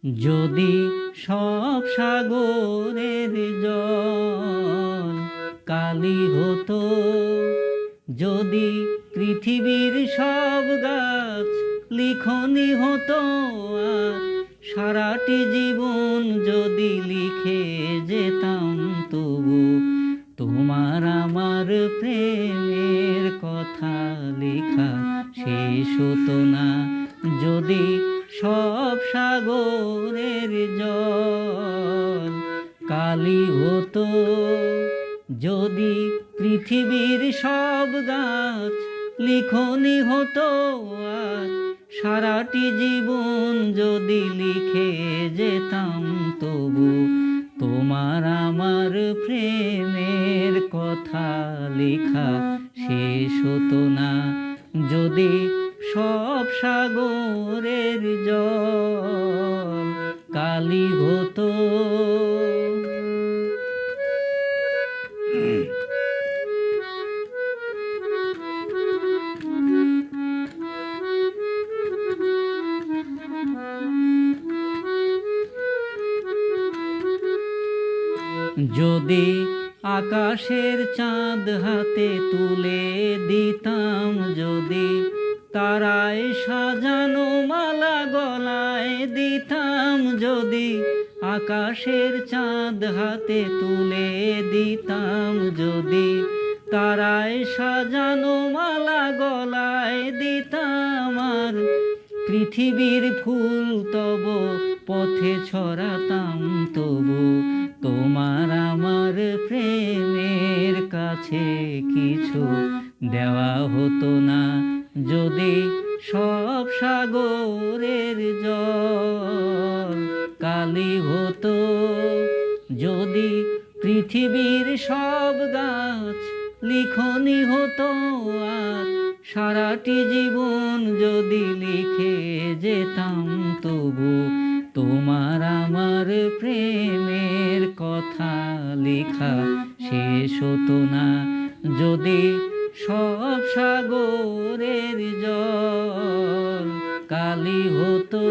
যদি সব সাগরের জল কালি হতো, যদি পৃথিবীর সব গাছ লিখনি হতো, আর সারাটি জীবন যদি লিখে যেতাম, তবু তোমার আমার প্রেমের কথা লেখা শেষ হতো না। যদি সব সাগরের জল কালি হতো, যদি পৃথিবীর সব গাছ লিখনি হতো, আর সারাটি জীবন যদি লিখে যেতাম, তবু তোমার আমার প্রেমের কথা লেখা শেষ হতো না। যদি সব সাগরের জল কালি হতো। যদি আকাশের চাঁদ হাতে তুলে দিতাম, যদি তারায় সাজানো মালা গলায় দিতাম, যদি আকাশের চাঁদ হাতে তুলে দিতাম, যদি তারায় সাজানো মালা গলায় দিতাম, আর পৃথিবীর ফুল তব পথে ছড়াতাম, তবু তোমার আমার প্রেমের কাছে কিছু দেওয়া হতো না। যদি সব সাগরের জল কালি হতো, যদি পৃথিবীর সব গাছ লিখনি হতো, আর সারাটি জীবন যদি লিখে যেতাম, তবু তোমার আমার প্রেমের কথা লেখা শেষ হতো না। যদি সব সাগরের জল কালি হতো।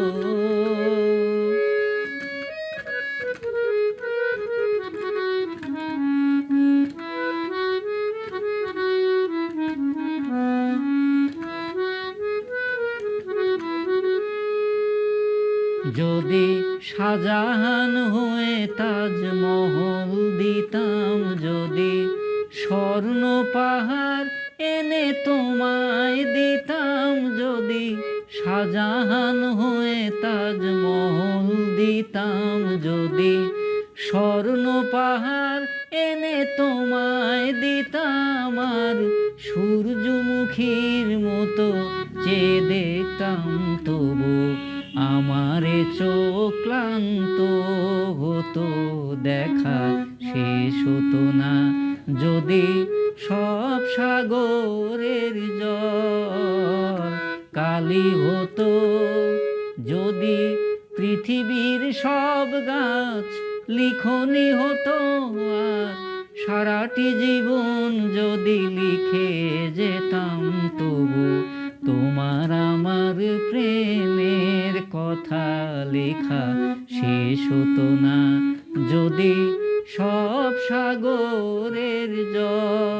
যদি শাহজাহান হয়ে তাজমহল দিতাম, যদি স্বর্ণ পাহাড় এনে তোমায় দিতাম, যদি শাহজাহান হয়ে তাজমহল দিতাম, যদি স্বর্ণ পাহাড় এনে তোমায় দিতাম, আর সূর্যমুখীর মতো চেয়ে দেখতাম, তবু আমারে চোখ ক্লান্ত হতো, দেখা শেষ হতো না। যদি সব সাগরের জল কালি হতো, যদি পৃথিবীর সব গাছ লিখনি হতো, আর সারাটি জীবন যদি লিখে যেতাম, তবু তোমার আমার প্রেমের কথা লেখা শেষ হতো না। যদি সব সাগরের জল